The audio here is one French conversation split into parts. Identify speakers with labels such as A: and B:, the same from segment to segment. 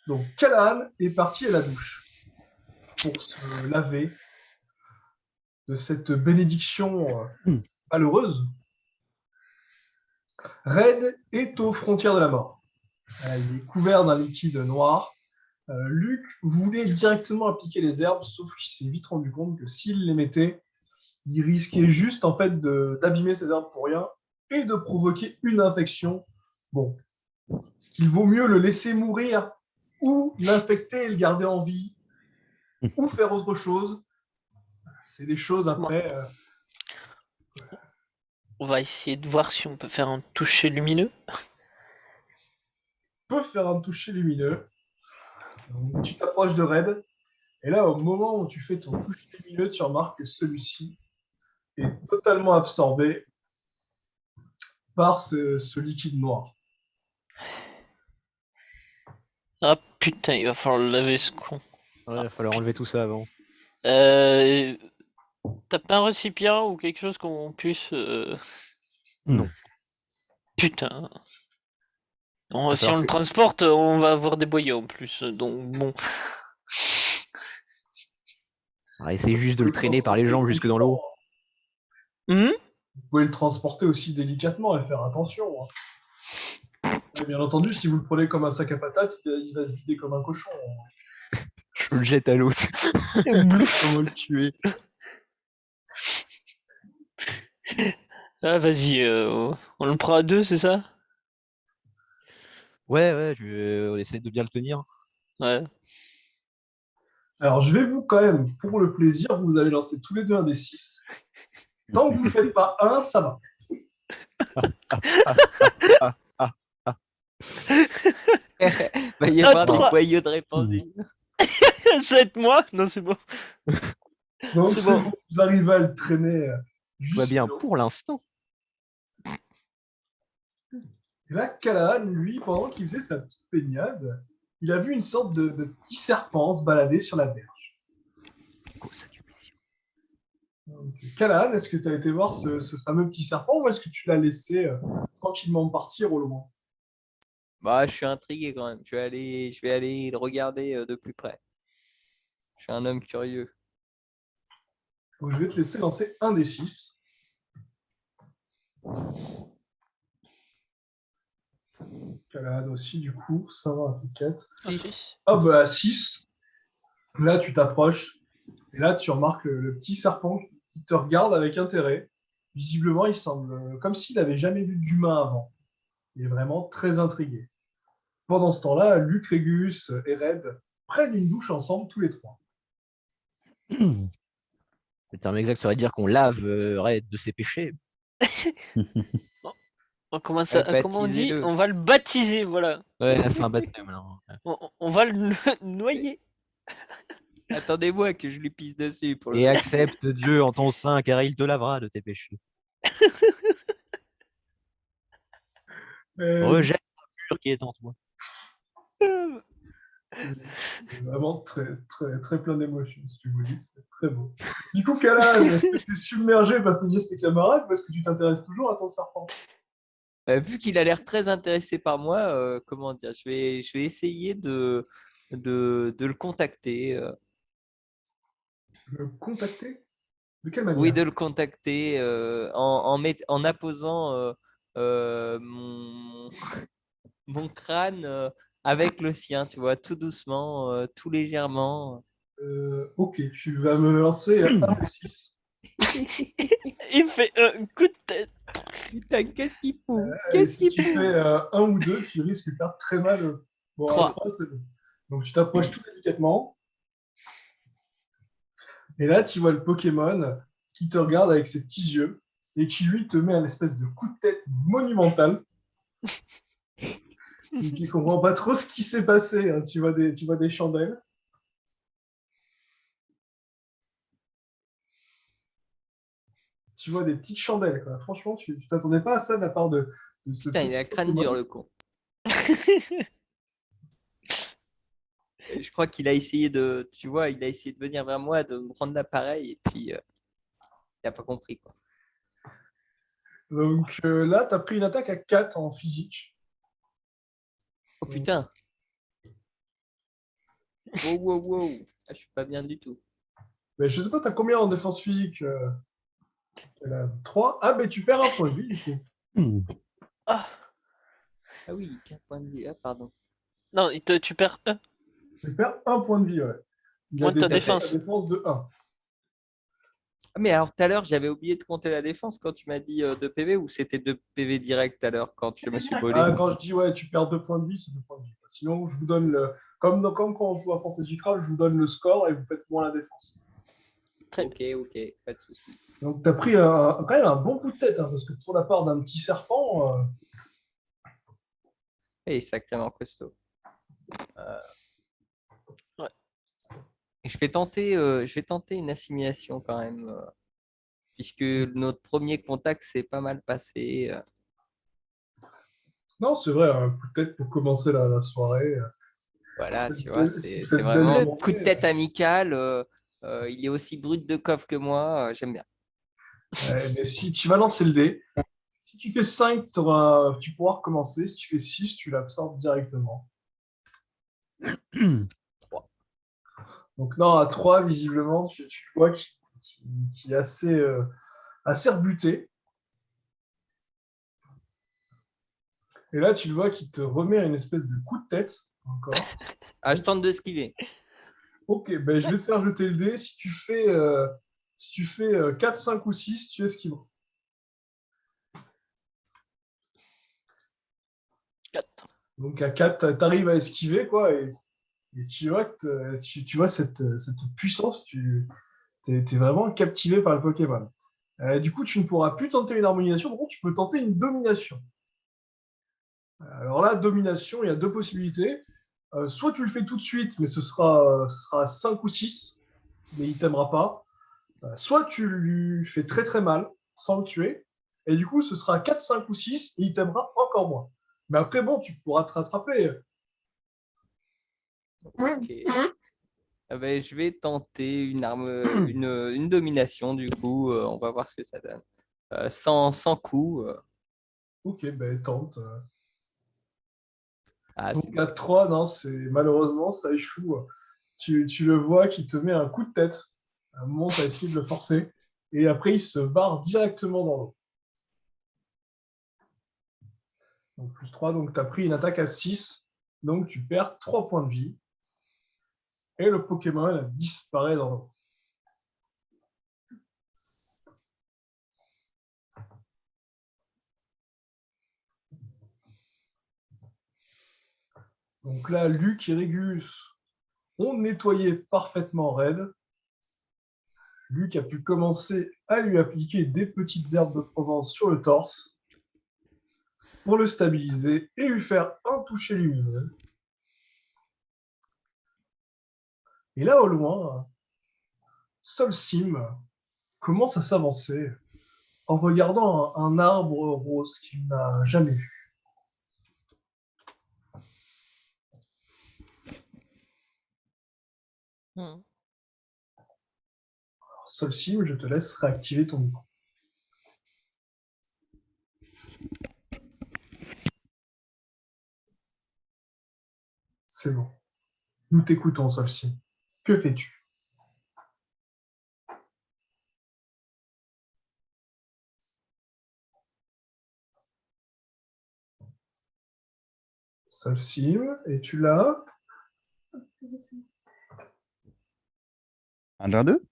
A: Donc, Callahan est parti à la douche pour se laver de cette bénédiction malheureuse. Red est aux frontières de la mort. Il est couvert d'un liquide noir. Luke voulait directement appliquer les herbes, sauf qu'il s'est vite rendu compte que s'il les mettait, il risquait juste en fait d'abîmer ces herbes pour rien et de provoquer une infection. Bon, est-ce qu'il vaut mieux le laisser mourir ou l'infecter et le garder en vie ou faire autre chose? C'est des choses
B: Bon,
A: après.
B: on va essayer de voir si on peut faire un toucher lumineux.
A: Peut faire un toucher lumineux. Donc, tu t'approches de Red et là, au moment où tu fais ton toucher lumineux, tu remarques que celui-ci est totalement absorbé par ce liquide noir.
B: Ah putain, il va falloir le laver ce con.
C: Ouais, il va falloir enlever tout ça avant.
B: Euh, T'as pas un récipient ou quelque chose qu'on puisse...
C: Non.
B: Putain.
C: Va
B: Si on
C: falloir
B: le
C: que-
B: transporte, on va avoir des boyaux en plus. Donc bon.
C: Essaye juste de
A: Vous
C: le
A: pouvez
C: traîner par les
A: transporter
C: jambes jusque dans l'eau.
B: Hmm.
A: Vous pouvez le transporter aussi délicatement et faire attention. Et bien entendu, si vous le prenez comme un sac à patates, il va se vider comme un cochon.
C: Je le jette à l'eau. Comment le tuer?
B: Ah vas-y, on le prend à deux, c'est ça?
C: Ouais, on essaie de bien le tenir.
B: Ouais.
A: Alors, je vais vous, quand même, pour le plaisir, vous allez lancer tous les deux un des 6. Tant que vous ne faites pas un, ça va.
D: Va y
B: Ah,
D: avoir des
B: trois.
D: boyaux de répandus.
B: 7 mois? Non, c'est bon.
A: Donc,
B: C'est
A: c'est
B: bon.
A: bon, vous arrivez à le traîner
C: Tout va bien
A: jusqu'à l'eau.
C: pour l'instant.
A: Et là, Callahan, lui, pendant qu'il faisait sa petite baignade, il a vu une sorte de petit serpent se balader sur la berge.
C: Oh, ça tue plaisir.
A: Donc, Callahan, est-ce que tu as été voir ce fameux petit serpent ou est-ce que tu l'as laissé tranquillement partir au loin?
D: Bah, je suis intrigué quand même. Je vais aller le regarder de plus près. Je suis un homme curieux.
A: Donc, je vais te laisser lancer un des 6. Callahan aussi, du coup, ça va, un 4.
D: Six.
A: Ah bah 6. Là, tu t'approches et là, tu remarques le petit serpent qui te regarde avec intérêt. Visiblement, il semble comme s'il n'avait jamais vu d'humain avant. Il est vraiment très intrigué. Pendant ce temps-là, Luc, Régus et Red prennent une douche ensemble tous les trois.
C: Le terme exact serait de dire qu'on lave Red de ses péchés.
B: Comment on dit?
D: Baptisez-le.
B: On va le baptiser, voilà.
C: Ouais, là, c'est un baptême. Là.
B: On va le noyer.
D: Attendez-moi que je lui pisse dessus pour le.
C: Et accepte Dieu en ton sein, car il te lavera de tes péchés.
A: Euh,
C: Rejette l'impur qui est en toi.
A: c'est vraiment très, très, très plein d'émotions, si tu vous dites. C'est très beau. Du coup, Callahan, est-ce que tu es submergé par tes camarades ou est-ce que tu t'intéresses toujours à ton serpent?
D: Vu qu'il a l'air très intéressé par moi, comment dire, je vais essayer de le contacter.
A: Le contacter? De quelle
D: Oui,
A: manière?
D: de le contacter en apposant mon crâne avec le sien, tu vois, tout doucement, tout légèrement.
A: Ok, tu vas me lancer un des 6.
B: Il fait un coup de tête.
D: Putain, qu'est-ce qu'il fout?
A: Et
D: Qu'est-ce
A: si
D: qu'il
A: tu
D: fout?
A: fais un ou deux, tu risques de faire très mal. Bon, un
D: 3.
A: 3, c'est bon. Donc tu t'approches tout délicatement. Et là, tu vois le Pokémon qui te regarde avec ses petits yeux et qui lui te met un espèce de coup de tête monumental. Tu ne comprends pas trop ce qui s'est passé. Hein. Tu vois des chandelles. Tu vois des petites chandelles. Quoi. Franchement, tu t'attendais pas à ça de la part de ce
D: Putain, il a
A: petit
D: le crâne dur,
A: Pokémon.
D: le con. Je crois qu'il a essayé de, tu vois, il a essayé de venir vers moi, de me prendre l'appareil, et puis il n'a pas compris, quoi.
A: Donc là, tu as pris une attaque à 4 en physique.
D: Oh putain, Wow, wow, wow. Ah, je suis pas bien du tout.
A: Mais je sais pas, t'as combien en défense physique 3. Ah, mais tu perds un point de vie, du coup.
B: Ah,
D: Ah oui, 15 points de vie. Ah, pardon.
B: non, tu perds un
A: Tu perds un point de vie, ouais. Il a
B: point de ta
A: dépassé ta
B: défense.
A: défense de 1.
D: Ah, mais alors, tout à l'heure, j'avais oublié de compter la défense quand tu m'as dit 2 PV ou c'était 2 PV direct tout à l'heure quand je me suis bolé?
A: Ah, quand je dis, ouais, tu perds 2 points de vie, c'est 2 points de vie. Sinon, je vous donne le. Comme quand on joue à Fantasy Craft, je vous donne le score et vous faites moins la défense.
B: Très
D: Ok, ok, pas de souci.
A: Donc, tu as pris quand même un bon coup de tête, hein, parce que pour la part d'un petit serpent,
D: Et sacrément costaud.
B: Ouais.
D: Je vais tenter une assimilation quand même, puisque notre premier contact s'est pas mal passé.
A: non, c'est vrai, un coup de tête pour commencer la soirée.
D: Voilà,
A: Cette
D: tu vois,
A: belle,
D: c'est
A: cette belle
D: vraiment un coup de
A: journée.
D: tête amical. Il est aussi brut de coffre que moi. J'aime bien.
A: Mais si tu vas lancer le dé, si tu fais 5, tu pourras recommencer. Si tu fais 6, tu l'absorbes directement.
D: 3.
A: Donc, non, à 3, visiblement, tu vois qu'il est assez rebuté. Et là, tu le vois qu'il te remet une espèce de coup de tête, encore.
D: Ah, je tente de esquiver.
A: Ok, ben, je vais te faire jeter le dé. Si tu fais 4, 5 ou 6, tu esquives.
B: 4.
A: Donc, à 4, tu arrives à esquiver, quoi. Et tu vois, tu vois cette puissance. Tu es vraiment captivé par le Pokémon. Du coup, tu ne pourras plus tenter une harmonisation. Par contre, tu peux tenter une domination. Alors là, domination, il y a deux possibilités. Soit tu le fais tout de suite, mais ce sera 5 ou 6, mais il ne t'aimera pas. Soit tu lui fais très très mal, sans le tuer, et du coup, ce sera 4, 5 ou 6, et il t'aimera encore moins. Mais après, bon, tu pourras te rattraper.
D: Ok. Ah ben, je vais tenter une domination, du coup. On va voir ce que ça donne. Sans coup.
A: Ok, ben tente.
D: Ah, c'est
A: Donc à
D: dommage.
A: 3, non, malheureusement, ça échoue. Tu le vois qui te met un coup de tête. À un moment, tu as essayé de le forcer, et après, il se barre directement dans l'eau. Donc plus 3, donc tu as pris une attaque à 6, donc tu perds 3 points de vie, et le Pokémon disparaît dans l'eau. Donc là, Luc et Régus ont nettoyé parfaitement Red. Luc a pu commencer à lui appliquer des petites herbes de Provence sur le torse pour le stabiliser et lui faire un toucher lumineux. Et là, au loin, Solsim commence à s'avancer en regardant un arbre rose qu'il n'a jamais vu.
B: Hmm.
A: Solsim, je te laisse réactiver ton micro. C'est bon. Nous t'écoutons, Solsim. Que fais-tu? Solsim, es-tu là?
E: 1, 2.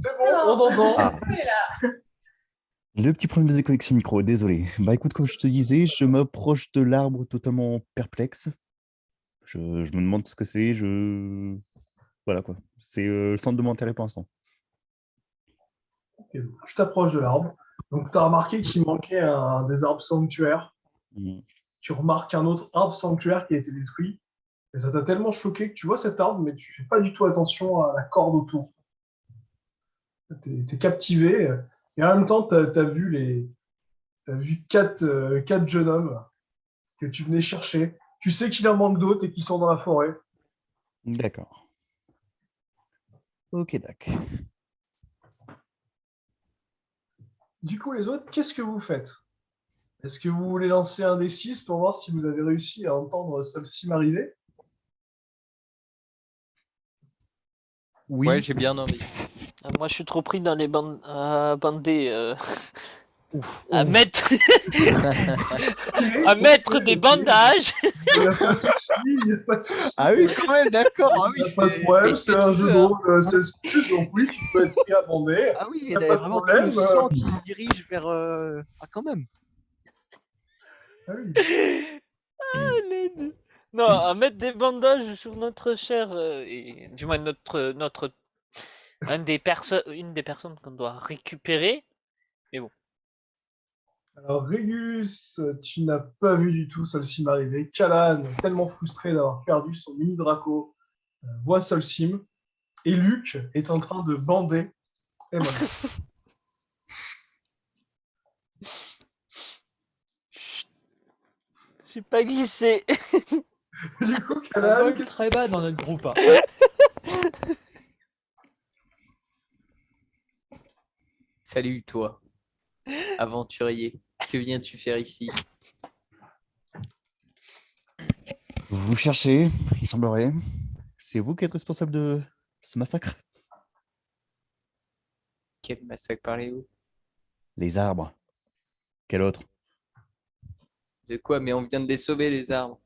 A: C'est bon, on t'entend.
E: Ah, le petit problème de déconnexion micro, désolé. Bah écoute, comme je te disais, je m'approche de l'arbre totalement perplexe. Je me demande ce que c'est, Voilà quoi. C'est le centre de mon intérêt pour l'instant.
A: Ok, tu t'approches de l'arbre. Donc, tu as remarqué qu'il manquait un des arbres sanctuaires.
E: Mm.
A: Tu remarques un autre arbre sanctuaire qui a été détruit. Et ça t'a tellement choqué que tu vois cet arbre, mais tu fais pas du tout attention à la corde autour. Tu es captivé. Et en même temps, tu as vu quatre jeunes hommes que tu venais chercher. Tu sais qu'il en manque d'autres et qu'ils sont dans la forêt.
E: D'accord. Ok, d'accord.
A: Du coup, les autres, qu'est-ce que vous faites? Est-ce que vous voulez lancer un des 6 pour voir si vous avez réussi à entendre Solsim arriver?
C: Oui.
D: Ouais, j'ai bien envie.
B: Ah, moi, je suis trop pris dans les bandes à bander,
C: Ouf.
B: à
C: ouf.
B: mettre,
A: Ok,
B: à mettre
A: ok,
B: des
A: ok.
B: bandages.
A: Il n'y a pas de souci, il n'y a pas de souci.
C: Ah oui, quand même, d'accord. Ah
A: Il
C: oui,
A: n'y a pas de
C: c'est.
A: problème,
D: Fais ce
A: c'est
D: que
A: un
D: tu
A: jeu de
D: veux, hein.
A: rôle 16 plus, donc oui, tu peux être pris à bander.
C: Ah oui,
A: Il
C: il
A: n'y
C: y
A: a
C: a
A: pas de
C: vraiment tout le
A: problème.
C: sang qui dirige vers. Ah, quand même.
A: Ah oui.
B: L'aide. Non, à mettre des bandages sur notre chair, et du moins notre une des personnes qu'on doit récupérer. Mais bon.
A: Alors, Régulus, tu n'as pas vu du tout Solsim arriver. Kalan, tellement frustré d'avoir perdu son mini Draco, voit Solsim. Et Luc est en train de bander Emon.
B: Chut, j'ai pas glissé.
A: Du coup,
F: On
A: Kalan,
F: vole très bas dans notre groupe. Hein.
D: Salut, toi, aventurier. Que viens-tu faire ici?
E: Vous cherchez, il semblerait. C'est vous qui êtes responsable de ce massacre?
D: Quel massacre parlez-vous?
E: Les arbres. Quel autre?
D: De quoi? Mais on vient de les sauver, les arbres.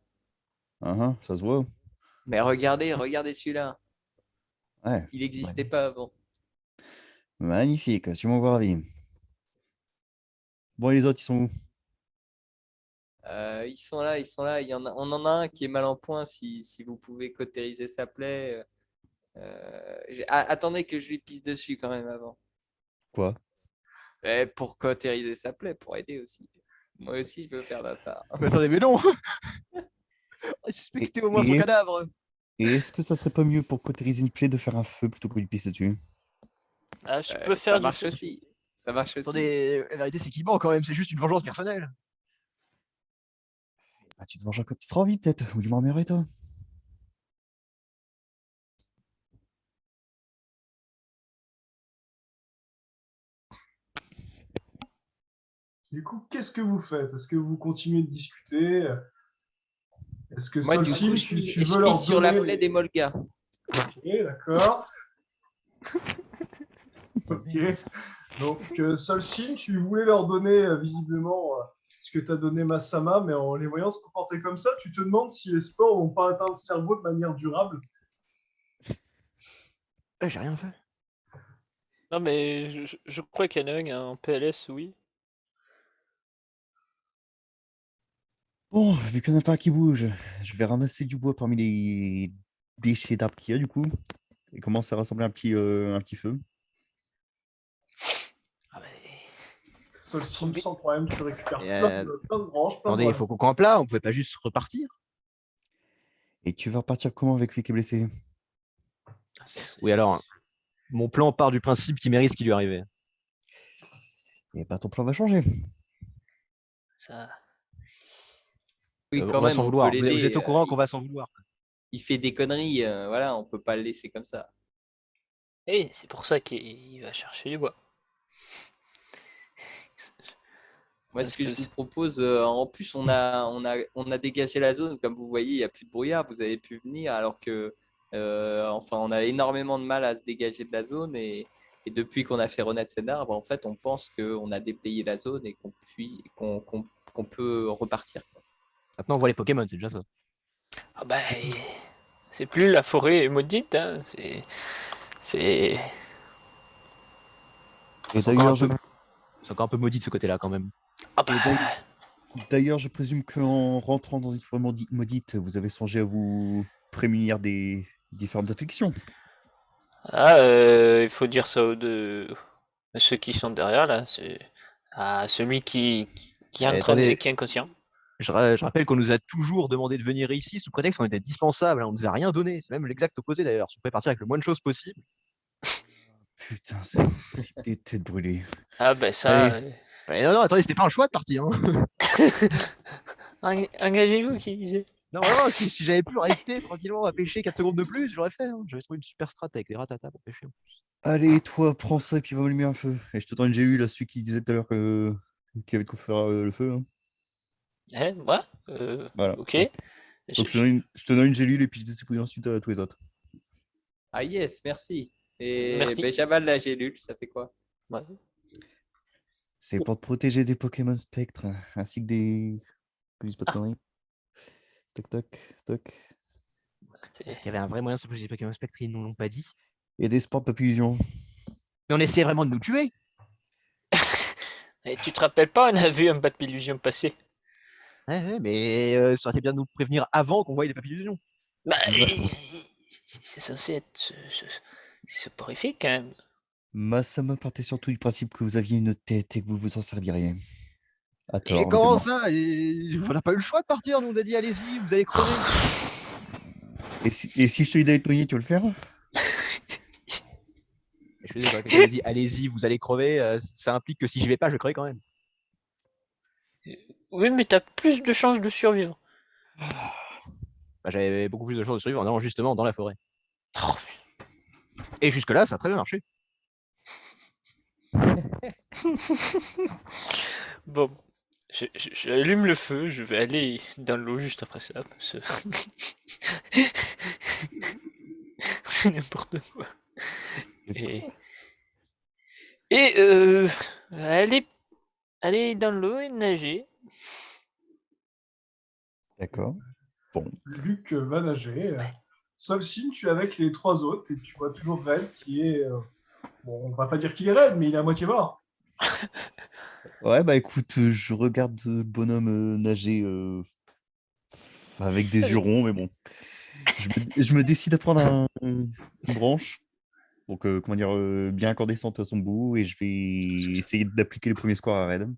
E: Ça se voit.
D: Mais regardez celui-là.
E: Ouais,
D: Il n'existait
E: ouais.
D: pas avant.
E: Magnifique, tu m'envoies ravi. Bon, et les autres, ils sont où?
D: Ils sont là, ils sont là. On en a un qui est mal en point. Si vous pouvez cautériser sa plaie. Attendez que je lui pisse dessus quand même avant.
E: Quoi?
D: Pour cautériser sa plaie, pour aider aussi. Moi aussi, je veux faire ma part.
C: Mais attendez, mais non.
E: Et,
C: Respectez au moins son
E: et-
C: cadavre.
E: et est-ce que ça serait pas mieux pour cautériser une plaie de faire un feu plutôt que de pisser dessus?
B: Ah, je peux
D: Ça
B: faire du
D: marche
B: feu.
D: aussi. Ça marche aussi.
C: Attendez, la vérité, c'est qu'il ment quand même. C'est juste une vengeance personnelle.
E: Ah, tu te venges quand tu seras en vie, peut-être, ou du moins meilleur état.
A: du coup, qu'est-ce que vous faites? Est-ce que vous continuez de discuter? Est-ce que
D: Moi, du
A: Solsim,
D: coup,
A: tu
D: je
A: veux leur
D: pisse sur la
A: donner
D: plaie des Molgas.
A: Ok, d'accord. Ok. Donc, Solsim, tu voulais leur donner visiblement ce que t'as donné Massama, mais en les voyant se comporter comme ça, tu te demandes si les sports vont pas atteindre le cerveau de manière durable.
C: J'ai rien fait.
B: Non, mais je crois qu'il y en a un en PLS, oui.
E: Bon, vu qu'il n'y en a pas un qui bouge, je vais ramasser du bois parmi les déchets d'arbres qu'il y a, du coup, et commencer à rassembler un petit feu.
B: Ah, bah,
A: Solsim,
B: Faut
A: sans problème, tu récupères
C: Et,
A: plein de branches, plein de
C: Attendez, il
A: branches.
C: faut qu'on campe là. On pouvait pas juste repartir.
E: Et tu vas repartir comment avec lui qui est blessé?
B: ah, ça, c'est-
C: Oui, alors, mon plan part du principe qu'il mérite ce qui lui est arrivé.
E: Et bah ton plan va changer.
B: ça...
D: Oui,
C: On
D: quand
C: va
D: même,
C: s'en
D: on peut
C: vouloir. Vous
D: l'aider.
C: êtes au courant qu'on va s'en vouloir.
D: Il fait des conneries. Voilà, on peut pas le laisser comme ça.
B: Eh, c'est pour ça qu'il va chercher du bois.
D: Moi,
B: Parce
D: ce que
B: que
D: je vous
B: c'est-
D: propose, en plus, on a dégagé la zone. Comme vous voyez, il n'y a plus de brouillard. Vous avez pu venir alors que, enfin, on a énormément de mal à se dégager de la zone. Et depuis qu'on a fait renaître cet arbre, en fait, on pense qu'on a déblayé la zone et qu'on peut repartir.
C: Maintenant, on voit les Pokémon, c'est déjà ça.
B: Ah bah, c'est plus la forêt maudite, hein. C'est...
E: Et
C: C'est encore,
E: d'ailleurs,
C: un
E: je,
C: peu... c'est encore un peu maudit de ce côté-là quand même.
B: Ah bah,
E: d'ailleurs, je présume qu'en rentrant dans une forêt maudite, vous avez songé à vous prémunir des différentes afflictions.
B: ah, il faut dire ça à ceux qui sont derrière, là. C'est à celui qui est en train
C: Attendez,
B: qui est inconscient.
C: je rappelle qu'on nous a toujours demandé de venir ici sous prétexte qu'on était dispensable. On nous a rien donné. C'est même l'exact opposé d'ailleurs. Si on pouvait partir avec le moins de choses possible.
E: Putain, c'est impossible, des têtes brûlées.
B: Ah bah ça...
E: Allez.
C: Non, attendez, c'était pas un choix de partir. Hein.
B: Engagez-vous, qui disait.
C: Non, vraiment, si j'avais pu rester tranquillement à pêcher 4 secondes de plus, j'aurais fait. Hein. J'avais trouvé une super strat avec des ratatas pour pêcher.
E: Allez, toi, prends ça et puis va m'allumer un feu. Et je te donne une gélule à celui qui disait tout à l'heure qu'il avait de quoi faire le feu. Hein.
B: Eh, ouais,
E: Voilà.
B: ok.
E: Donc je te donne une gélule et puis je distribue ensuite à tous les autres.
D: Ah yes, merci. Et
B: Merci.
D: ben, j'avale la gélule, ça fait quoi?
B: Ouais.
E: C'est pour te protéger des Pokémon spectres, ainsi que des. Que je dise pas de
B: Ah.
E: conneries. Toc toc toc.
C: Est-ce qu'il y avait un vrai moyen de se protéger des Pokémon Spectre, ils nous l'ont pas dit.
E: Et des sports papillons.
C: Mais on essayait vraiment de nous tuer.
B: Et tu te rappelles pas, on a vu un Papillusion passer.
C: Ouais, mais ça aurait été bien de nous prévenir avant qu'on voie les papillons.
B: Bah,
E: Ouais.
B: c'est censé être soporifique quand même.
E: Masama partait surtout du principe que vous aviez une tête et que vous vous en serviriez. À
C: Et
E: tort,
C: comment
E: visiblement.
C: ça on n'a pas eu le choix de partir, nous on a dit allez-y, vous allez crever.
E: Et si je te dis d'aller te noyer, tu veux le faire?
C: Je suis désolé, quand quelqu'un me dit allez-y, vous allez crever, ça implique que si je vais pas, je vais crever quand même.
B: Oui, mais t'as plus de chances de survivre.
C: Bah, j'avais beaucoup plus de chances de survivre en allant justement dans la forêt.
B: Oh,
C: Et jusque-là, ça a très bien marché.
B: bon, j'allume le feu, je vais aller dans l'eau juste après ça. Parce que c'est n'importe quoi. Et aller dans l'eau et nager.
E: D'accord. Bon.
A: Luc va nager. Solsim, tu es avec les 3 autres et tu vois toujours Red qui est. Bon, on va pas dire qu'il est raide, mais il est à moitié mort.
E: Ouais, bah écoute, je regarde le bonhomme nager avec des yeux ronds, mais bon. Je me décide à prendre une branche, donc comment dire, bien incandescente à son bout, et je vais essayer d'appliquer le premier score à Red.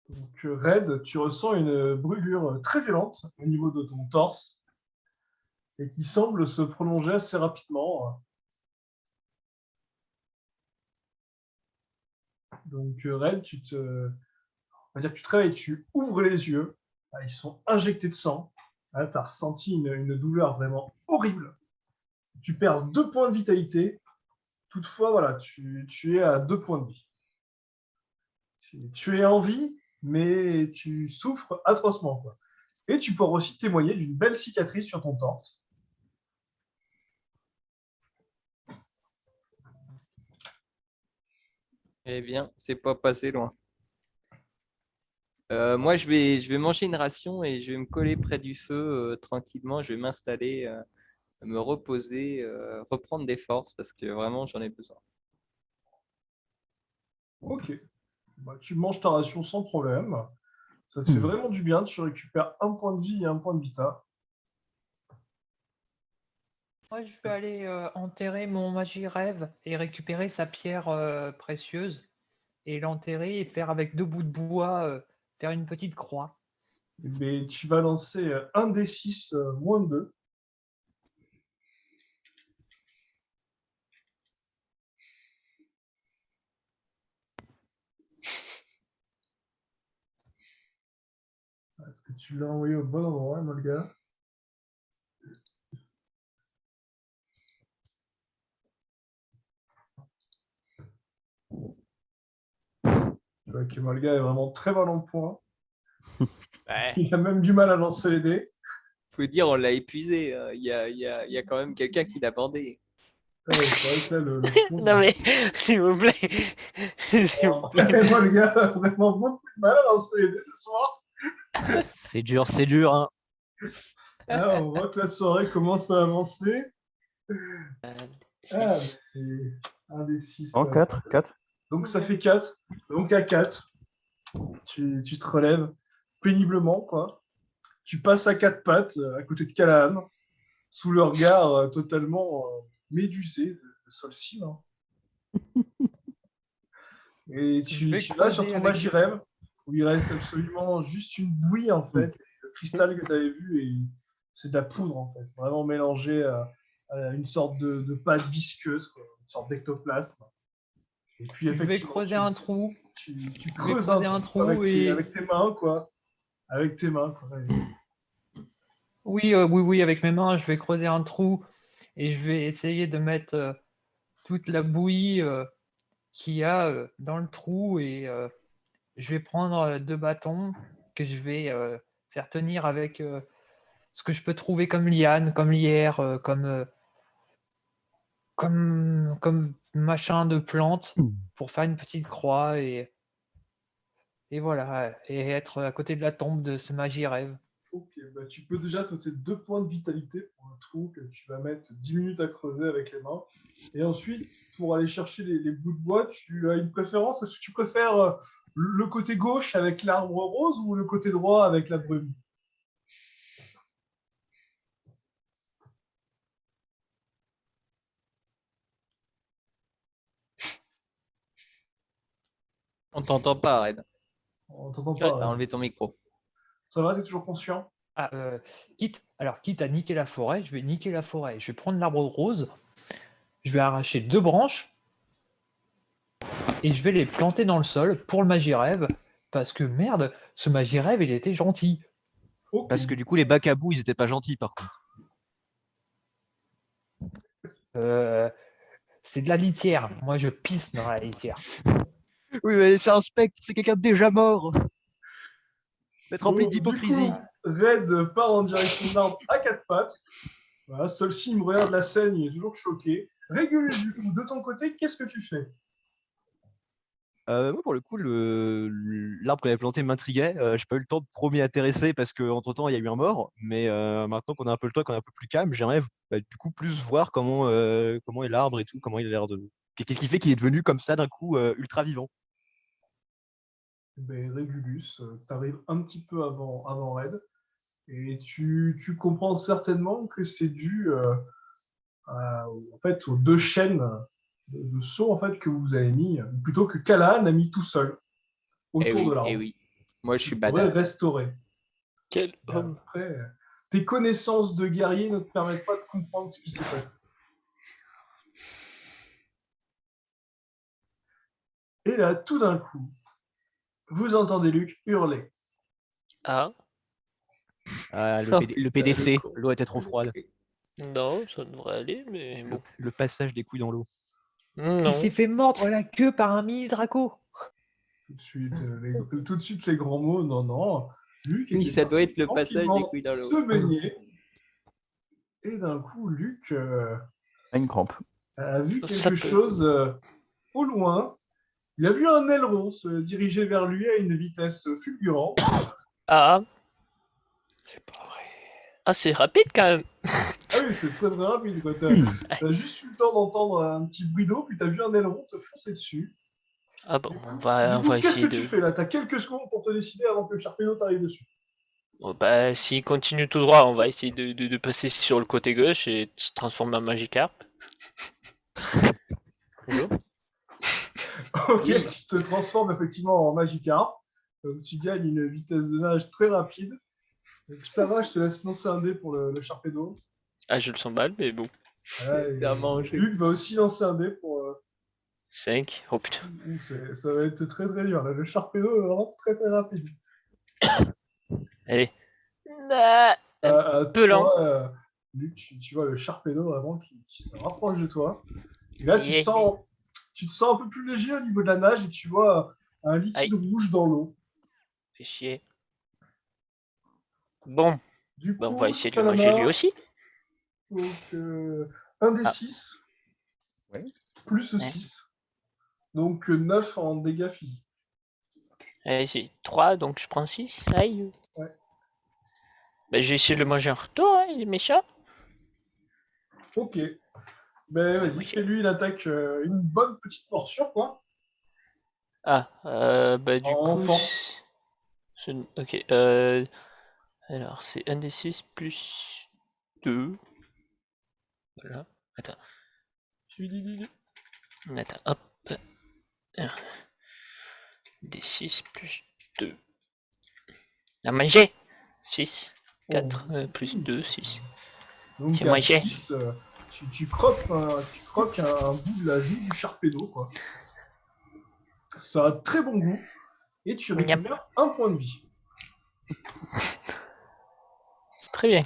A: Donc, Red, tu ressens une brûlure très violente au niveau de ton torse et qui semble se prolonger assez rapidement. Donc, Red, on va dire que tu te réveilles, tu ouvres les yeux. Ils sont injectés de sang. Tu as ressenti une douleur vraiment horrible. Tu perds 2 points de vitalité. Toutefois, voilà, tu es à 2 points de vie. Tu es en vie, mais tu souffres atrocement, quoi. Et tu pourras aussi témoigner d'une belle cicatrice sur ton torse.
D: Eh bien, c'est pas passé loin. Moi, je vais manger une ration et je vais me coller près du feu tranquillement. Je vais m'installer, me reposer, reprendre des forces parce que vraiment, j'en ai besoin.
A: Ok. Bah, tu manges ta ration sans problème. Ça te fait vraiment du bien. Tu récupères 1 point de vie et 1 point de vita.
F: Moi, je vais aller enterrer mon Magirève et récupérer sa pierre précieuse et l'enterrer et faire avec 2 bouts de bois, faire une petite croix.
A: Mais tu vas lancer 1 des 6 moins 2. Est-ce que tu l'as envoyé au bon endroit, Molga? Tu vois que Molga est vraiment très mal en point.
D: Ouais.
A: Il a même du mal à lancer les dés.
D: Faut dire, on l'a épuisé. Il y a quand même quelqu'un qui l'a bandé.
A: Ouais, c'est vrai que là, le fond,
B: Non mais, s'il vous plaît. S'il vous plaît.
A: Molga a vraiment beaucoup de mal à lancer les dés ce soir.
C: C'est dur, hein.
A: Alors, on voit que la soirée commence à avancer. Ah,
B: Six.
A: c'est 1 des 6.
E: En 4, 4.
A: Donc ça fait 4. Donc à 4, tu te relèves péniblement, quoi. Tu passes à 4 pattes à côté de Callahan, sous le regard totalement médusé de Solsim. Hein. Et
F: Je vais
A: tu vas sur
F: creuser
A: ton
F: avec-
A: Magirem, où il reste absolument juste une bouillie, en fait. Et le cristal que tu avais vu, c'est de la poudre, en fait. Vraiment mélangé à une sorte de pâte visqueuse, quoi. Une sorte d'ectoplasme. Et puis,
F: Je vais
A: effectivement,
F: creuser un trou.
A: tu
F: Je vais
A: creuses
F: creuser un trou
A: avec tes mains, quoi. Avec tes mains, quoi.
F: Oui, avec mes mains, je vais creuser un trou et je vais essayer de mettre toute la bouillie qu'il y a dans le trou et je vais prendre 2 bâtons que je vais faire tenir avec ce que je peux trouver comme liane, comme lierre, comme comme machin de plante pour faire une petite croix et voilà, et être à côté de la tombe de ce Magirève.
A: Ok, bah, tu peux déjà noter 2 points de vitalité pour le trou que tu vas mettre 10 minutes à creuser avec les mains. Et ensuite, pour aller chercher les bouts de bois, tu as une préférence? Est-ce que tu préfères le côté gauche avec l'arbre rose ou le côté droit avec la brume?
D: On t'entend pas, Red.
A: On t'entend
B: Ouais,
A: pas.
D: T'as enlevé ton micro.
A: Ça va, t'es toujours conscient?
F: Ah, quitte à niquer la forêt, je vais niquer la forêt. Je vais prendre l'arbre rose, je vais arracher 2 branches et je vais les planter dans le sol pour le Magirève. Parce que merde, ce Magirève, il était gentil.
A: Ok.
C: Parce que du coup, les bacs à boue, ils étaient pas gentils par contre.
F: C'est de la litière. Moi, je pisse dans la litière.
C: Oui, mais c'est un spectre, c'est quelqu'un de déjà mort. D'être rempli
A: Donc,
C: d'hypocrisie.
A: Du coup, Red part en direction de l'arbre à 4 pattes. Voilà, Solcy me regarde la scène, il est toujours choqué. Régulus, du coup, de ton côté, qu'est-ce que tu fais?
C: Moi, pour le coup, l'arbre qu'on avait planté m'intriguait. J'ai pas eu le temps de trop m'y intéresser parce qu'entre-temps, il y a eu un mort. Mais maintenant qu'on a un peu le temps, qu'on est un peu plus calme, j'aimerais du coup plus voir comment est l'arbre et tout, comment il a l'air de. Qu'est-ce qui fait qu'il est devenu comme ça d'un coup ultra vivant.
A: Ben, Régulus, tu arrives un petit peu avant Red. Et tu comprends certainement que c'est dû en fait, aux 2 chaînes de sauts en fait, que vous avez mis, ou plutôt que Callahan a mis tout seul autour de l'arbre.
D: Eh oui. Moi, je suis
A: Tu pourrais
D: badass.
A: restaurer.
B: Quel
A: Et
B: homme.
A: après, tes connaissances de guerrier ne te permettent pas de comprendre ce qui s'est passé. Et là, tout d'un coup, vous entendez Luc hurler.
B: Ah,
C: Ah,
D: Oh,
C: le
D: putain,
C: PDC,
D: le con.
C: l'eau était trop froide.
B: non, ça devrait aller, mais bon.
C: Le passage des couilles dans l'eau.
F: Il
B: Non.
F: s'est fait mordre la queue par un mini Draco.
A: Tout de suite les grands mots. Non, non. Luc
D: Oui,
A: était
D: ça doit
A: parti
D: être le passage des
A: tranquillement
D: couilles dans l'eau.
A: se baigner. Et d'un coup, Luc
E: Pas une crampe.
A: a vu
B: Ça
A: quelque
B: peut.
A: chose au loin. Il a vu un aileron se diriger vers lui à une vitesse fulgurante.
B: Ah,
E: C'est pas vrai.
B: ah c'est rapide quand même.
A: Ah oui, c'est très très rapide. T'as juste eu le temps d'entendre un petit bruit d'eau, puis t'as vu un aileron te foncer dessus.
B: Ah bon,
A: Du
B: on
A: coup,
B: va
A: qu'est-ce
B: essayer
A: que tu
B: de.
A: fais là? T'as quelques secondes pour te décider avant que le Sharpedo t'arrive dessus.
B: Bon, bah, s'il continue tout droit, on va essayer de passer sur le côté gauche et de se transformer en Magikarp. Bonjour.
A: Ok,
D: Oui.
A: tu te transformes effectivement en Magikarp. Donc tu gagnes une vitesse de nage très rapide. Donc, ça va, je te laisse lancer un dé pour le Sharpedo.
B: Ah, je le sens mal, mais bon.
A: Voilà,
D: C'est à manger.
A: Luc va aussi lancer un dé pour.
B: 5. Oh putain.
A: Ça va être très très dur. Là, le Sharpedo est vraiment très très rapide.
B: Allez. Ah,
A: À
B: peu lent.
A: 3, Luc, tu vois le Sharpedo vraiment qui se rapproche de toi. Et là, tu te sens un peu plus léger au niveau de la nage et tu vois un liquide rouge dans l'eau.
B: Fais chier. Bon,
A: Du
B: bah,
A: coup,
B: on va essayer de
A: ça
B: le manger
A: en
B: lui
A: a,
B: aussi.
A: donc, 1 des
B: Ah.
A: 6,
E: Ouais.
A: plus 6. Donc 9 en dégâts physiques.
B: Allez, c'est 3, donc je prends 6. Aïe.
A: Ouais.
B: Bah, je vais essayer de le manger en retour, hein, il est méchant.
A: Ok. Ben vas-y,
B: Ouais.
A: fais-lui une attaque, une bonne petite morsure, quoi.
B: Ah, bah du
A: En
B: coup.
A: force.
B: Ok, alors c'est 1 des 6 plus 2. Voilà. Attends. Attends, hop. Des 6 plus 2. À manger 6. 4 plus 2, 6.
A: Donc
B: J'ai
A: à
B: mangé.
A: 6, tu croques un bout de la joue du Sharpedo, quoi. Ça a très bon goût. Et tu récupères 1 point de vie.
B: Très bien.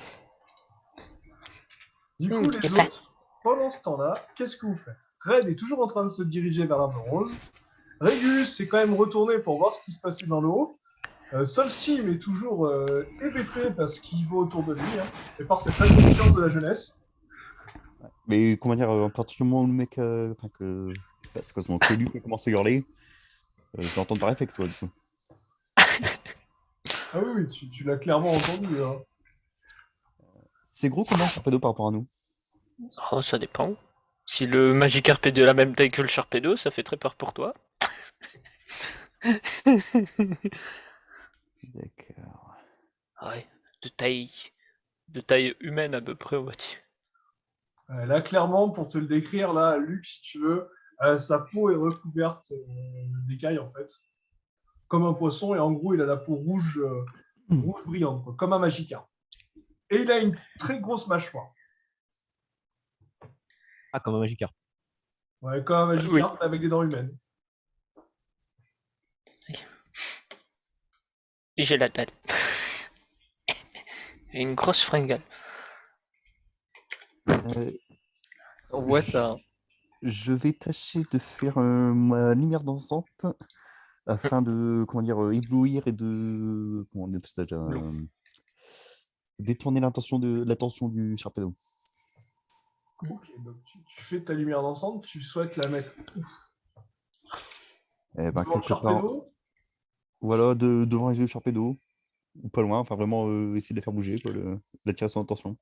A: Du coup, les
B: j'ai faim.
A: autres, pendant ce temps-là, qu'est-ce que vous faites? Red est toujours en train de se diriger vers l'arbre rose. Régulus s'est quand même retourné pour voir ce qui se passait dans l'eau. Solsim est toujours hébété parce qu'il va autour de lui, et par cette inconscience de la jeunesse.
E: Mais comment dire, à partir du moment où le mec, enfin que, bah, c'est quoi son nom, que Luc commence à hurler, je l'entends par réflexe, ouais, du coup.
A: Ah oui, oui, tu l'as clairement entendu. Hein.
E: C'est gros comment Sharpedo par rapport à nous?
B: Oh, ça dépend. Si le Magikarp est de la même taille que le Sharpedo, ça fait très peur pour toi.
E: D'accord.
B: Ouais, de taille humaine à peu près, on va dire.
A: Là, clairement, pour te le décrire, là, Luc, si tu veux, sa peau est recouverte d'écailles, en fait, comme un poisson, et en gros, il a la peau rouge, rouge brillante, quoi, comme un Magikarp. Et il a une très grosse mâchoire.
C: Ah, comme un Magikarp.
A: Ouais, comme un Magikarp, avec des dents humaines.
B: Et j'ai la dalle. Et une grosse fringale.
D: On voit
E: Je-
D: ça. Hein.
E: Je vais tâcher de faire ma lumière dansante afin de, comment dire, éblouir et de, comment on appelle ça déjà, détourner l'attention du Sharpedo.
A: Ok, donc tu fais ta lumière dansante, tu souhaites la mettre
E: Eh ben,
A: devant le
E: quelque part,
A: Sharpedo.
E: voilà, devant les yeux du Sharpedo, ou pas loin, enfin vraiment essayer de les faire bouger, quoi, d'attirer son attention.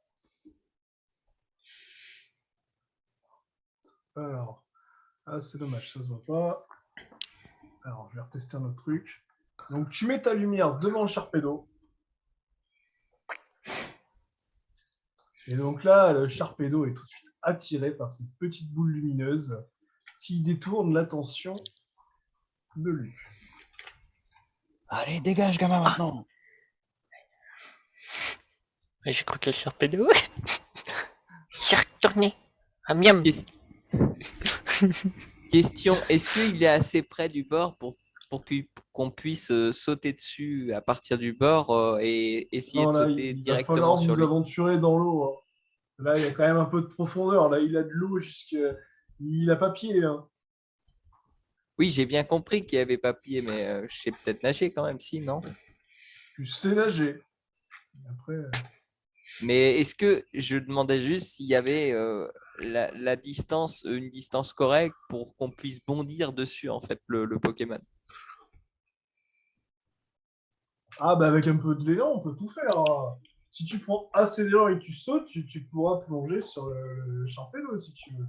A: Alors, ah, c'est dommage, ça se voit pas. Alors, je vais retester un autre truc. Donc, tu mets ta lumière devant le Sharpedo. Et donc là, le Sharpedo est tout de suite attiré par cette petite boule lumineuse qui détourne l'attention de lui.
E: Allez, dégage, gamin, maintenant!
B: Et j'ai cru que le Sharpedo. J'ai retourné. Ah, miam.
D: Question, est-ce qu'il est assez près du bord pour qu'on puisse sauter dessus à partir du bord et essayer
A: Non,
D: de
A: là,
D: sauter
A: il va
D: directement
A: falloir
D: sur
A: vous
D: lui?
A: aventurer dans l'eau. Hein. Là, il y a quand même un peu de profondeur. Là, il a de l'eau jusqu'à... Il a pas pied. Hein.
D: Oui, j'ai bien compris qu'il n'y avait pas pied, mais je sais peut-être nager quand même, si, non?
A: Tu sais nager. Après,
D: Mais est-ce que je demandais juste s'il y avait la distance, une distance correcte pour qu'on puisse bondir dessus, en fait, le Pokémon?
A: ah, bah avec un peu de l'élan, on peut tout faire. Hein. Si tu prends assez d'élan et que tu sautes, tu pourras plonger sur le Sharpedo si tu veux.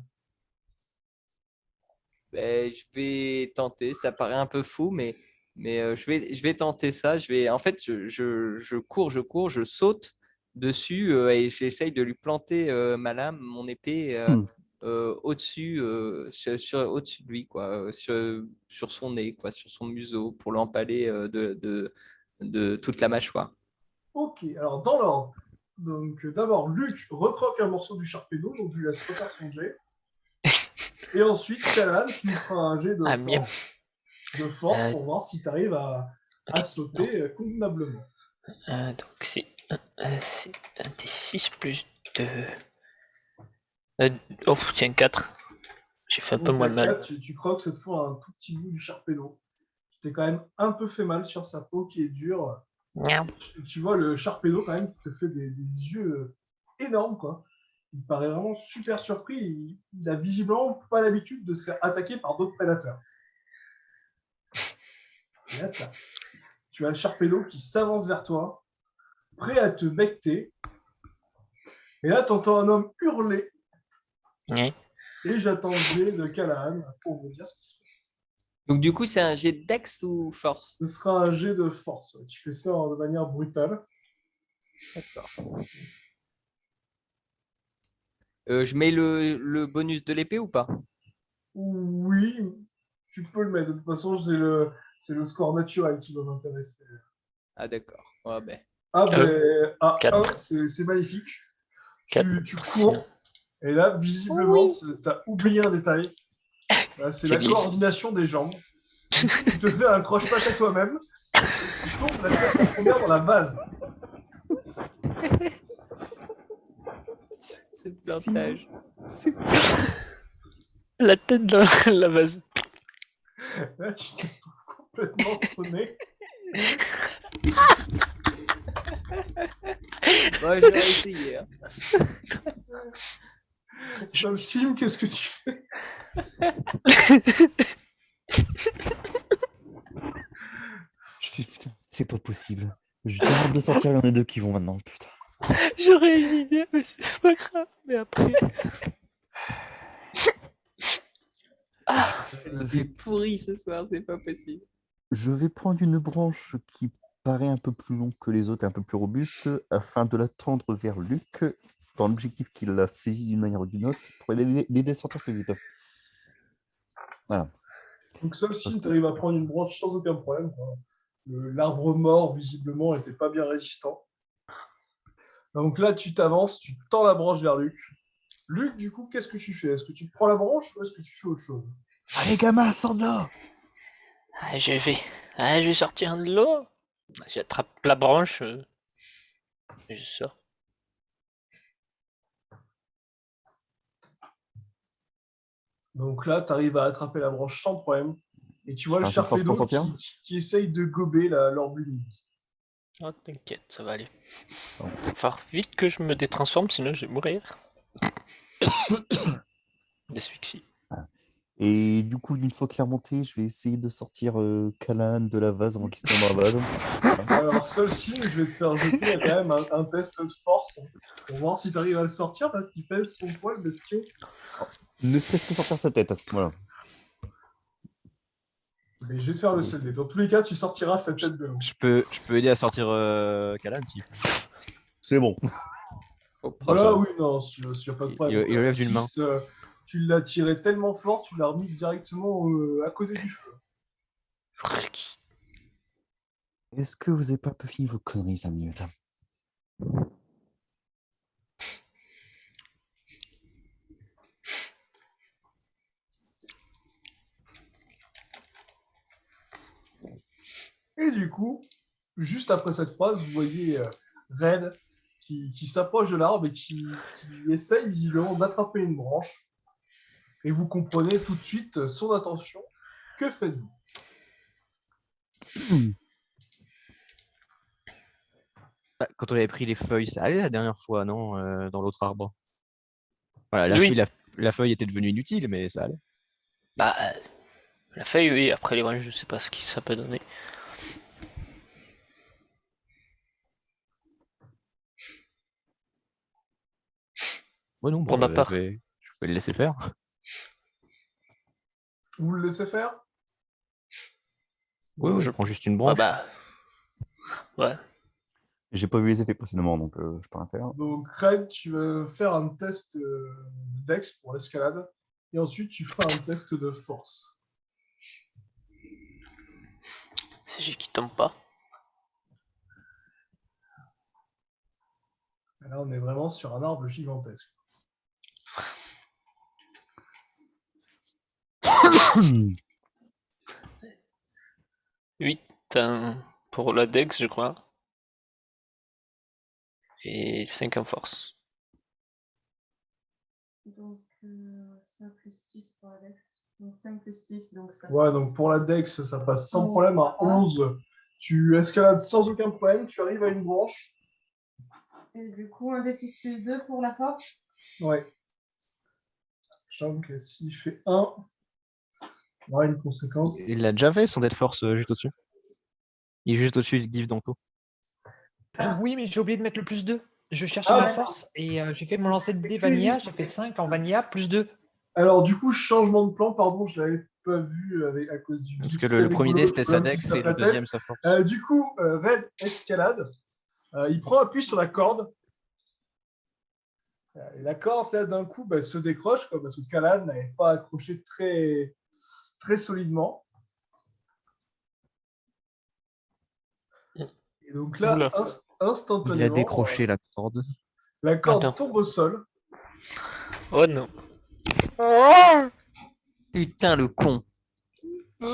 D: Ben, je vais tenter, ça paraît un peu fou, mais je vais tenter ça. En fait, je cours, je saute dessus et j'essaye de lui planter ma lame, mon épée, au-dessus, au-dessus de lui, quoi, sur son nez, quoi, sur son museau, pour l'empaler de toute la mâchoire.
A: Ok, alors dans l'ordre. Donc d'abord, Luc recroque un morceau du Sharpedo, donc tu lui laisses refaire son jet. Et ensuite, Calan, tu lui feras un jet
B: Ah, miam.
A: de force
B: Euh,
A: pour voir si tu arrives à
B: ok.
A: sauter convenablement.
B: Donc c'est un D6 plus 2. Oh, tiens, 4. J'ai fait un peu
A: Donc
B: moins
A: à
B: mal.
A: 4, tu croques cette fois un tout petit bout du Sharpedo. Tu t'es quand même un peu fait mal sur sa peau qui est dure.
B: Miam.
A: Tu vois le Sharpedo quand même qui te fait des yeux énormes quoi. Il paraît vraiment super surpris. Il a visiblement pas l'habitude de se faire attaquer par d'autres prédateurs. Et là, tu as le Sharpedo qui s'avance vers toi, prêt à te becter. Et là, tu entends un homme hurler.
B: Ouais.
A: Et j'attends le jet de Callahan pour vous dire ce qui se passe.
D: Donc, du coup, c'est un jet de Dex ou Force?
A: Ce sera un jet de force. Ouais. Tu fais ça de manière brutale.
D: D'accord. Je mets le bonus de l'épée ou pas?
A: Oui, tu peux le mettre. De toute façon, c'est le score naturel qui va m'intéresser.
D: Ah, d'accord. Ouais, ben.
A: Ah ben, à
B: 4.
A: 1, c'est magnifique.
B: Quatre.
A: Tu cours. Et là, visiblement, tu as oublié un détail. Là, c'est la
B: glisse.
A: coordination des jambes. Du coup, tu te fais un croche-patte à toi-même. Tu tombes la tête la première dans la base.
D: C'est le plantage.
B: La tête dans la vase.
A: Là, tu te retrouves complètement sonné.
D: Ouais, j'aurais essayé. Hein.
A: Solsim, qu'est-ce que tu fais?
E: Je fais putain, c'est pas possible. Je demande de sortir, il y en a deux qui vont maintenant, putain.
B: J'aurais une idée, mais c'est pas grave. Mais après.
D: C'est pourri ce soir, c'est pas possible.
E: Je vais prendre une branche qui paraît un peu plus longue que les autres et un peu plus robuste afin de la tendre vers Luc dans l'objectif qu'il la saisit d'une manière ou d'une autre pour l'aider à sortir plus vite. Voilà.
A: Donc Solsim, tu arrives à prendre une branche sans aucun problème, quoi. L'arbre mort, visiblement, n'était pas bien résistant. Donc là, tu t'avances, tu tends la branche vers Luc. Luc, du coup, qu'est-ce que tu fais? Est-ce que tu prends la branche ou est-ce que tu fais autre chose?
E: Allez, gamin, sors de là!
B: Je vais sortir de l'eau. J'attrape la branche. Et je sors.
A: Donc là, tu arrives à attraper la branche sans problème. Et tu vois le
E: Fais un jet de force
A: charfait
E: pour
A: d'eau
E: sortir.
A: qui essaye de gober l'orbuline.
B: Oh, t'inquiète, ça va aller.
E: Bon.
B: Faut vite que je me détransforme, sinon je vais mourir. D'asphyxie.
E: Et du coup, une fois qu'il est remonté, je vais essayer de sortir Kalan de la vase avant qu'il se tombe dans la vase.
A: Alors, Solsim, je vais te faire jeter quand même un test de force pour voir si tu arrives à le sortir parce qu'il pèse son poids, le bestiau.
E: Ne serait-ce que sortir sa tête. Voilà.
A: Mais je vais te faire le CD. Dans tous les cas, tu sortiras sa tête de l'eau.
C: Je peux aider à sortir Kalan si.
E: C'est bon.
A: Voilà, oui, non, s'il n'y a pas de problème.
C: Il lève d'une main.
A: Tu l'as tiré tellement fort, tu l'as remis directement à côté du feu.
E: Est-ce que vous n'avez pas peu fini vos conneries 5 minutes?
A: Et du coup, juste après cette phrase, vous voyez Red qui s'approche de l'arbre et qui essaye visiblement d'attraper une branche. Et vous comprenez tout de suite son intention. Que faites-vous?
C: Quand on avait pris les feuilles, ça allait la dernière fois, non, dans l'autre arbre. Voilà,
B: Oui.
C: la feuille était devenue inutile, mais ça allait.
B: Bah, la feuille, oui. Après les branches, je sais pas ce qui ça peut donner.
C: Ouais, non,
B: Pour ma part.
C: je vais le laisser faire.
A: Vous le laissez faire?
C: Oui, je prends juste une
B: Ouais,
C: branche.
B: bah. Ouais.
E: J'ai pas vu les effets précédemment, donc je peux rien faire.
A: Donc, Red, tu vas faire un test Dex pour l'escalade. Et ensuite, tu feras un test de force.
B: C'est juste qui tombe pas.
A: Et là, on est vraiment sur un arbre gigantesque.
B: 8 pour la Dex, je crois. Et 5 en force.
G: Donc 5 plus 6 pour Alex. Donc 5 plus 6, donc ça.
A: Ouais, donc pour la Dex, ça passe sans
G: Oh,
A: problème à
G: ça va.
A: 11. Tu escalades sans aucun problème, tu arrives à une branche.
G: Et du coup, un D6 plus 2 pour la force.
A: Ouais. Sachant que s'il fait 1, il y aura une conséquence.
C: Il l'a déjà fait, son dead force, juste au-dessus. Il est juste au-dessus du Give d'Anto.
F: Oui, mais j'ai oublié de mettre le plus 2. Je cherchais
A: Ah,
F: la force et j'ai fait mon lancer de dés Vanilla. J'ai fait 5 en Vanilla plus 2.
A: Alors, du coup, changement de plan, pardon, je ne l'avais pas vu à cause du.
C: Parce que le premier dé, c'était sa Dex et le deuxième, sa force.
A: Du coup, Red escalade. Il prend appui sur la corde. Et la corde, là, d'un coup, se décroche, quoi, parce que Kalan n'avait pas accroché très, très solidement. Et donc là,
B: Oula.
A: instantanément,
C: Il a décroché la corde.
A: la corde
B: Attends.
A: tombe au sol.
B: Oh non.
D: Putain, le con.
A: Et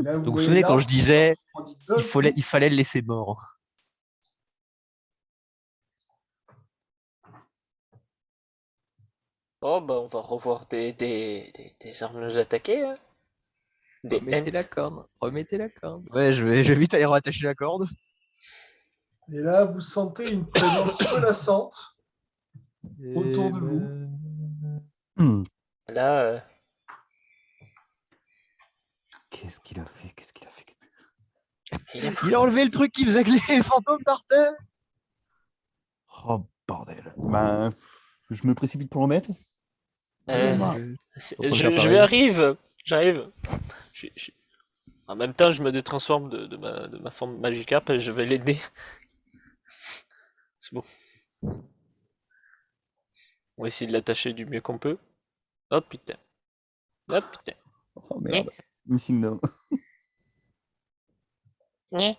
A: là,
C: Donc vous vous
A: voyez
C: souvenez quand
A: l'arbre
C: je disais
A: qui d'un coup,
C: il fallait le laisser mort.
B: Oh bah on va revoir des armes nous attaquer. Hein. Des
D: Remettez
B: ents.
D: la corde. Remettez la corde.
C: Ouais, je vais vite aller rattacher la corde.
A: Et là, vous sentez une présence menaçante Autour de vous.
B: Là,
E: Qu'est-ce qu'il a fait? Qu'est-ce qu'il a fait?
B: il a fou.
C: Il a enlevé le truc qui faisait que les fantômes partaient.
E: Oh, bordel. Ben, je me précipite pour en mettre. Vas-y,
B: Euh,
E: moi.
B: J'arrive. En même temps, je me détransforme de ma forme magicarpe et je vais l'aider. C'est bon. On va essayer de l'attacher du mieux qu'on peut. Oh putain. Oh putain.
E: Oh merde. Missing no.
B: Nyeh.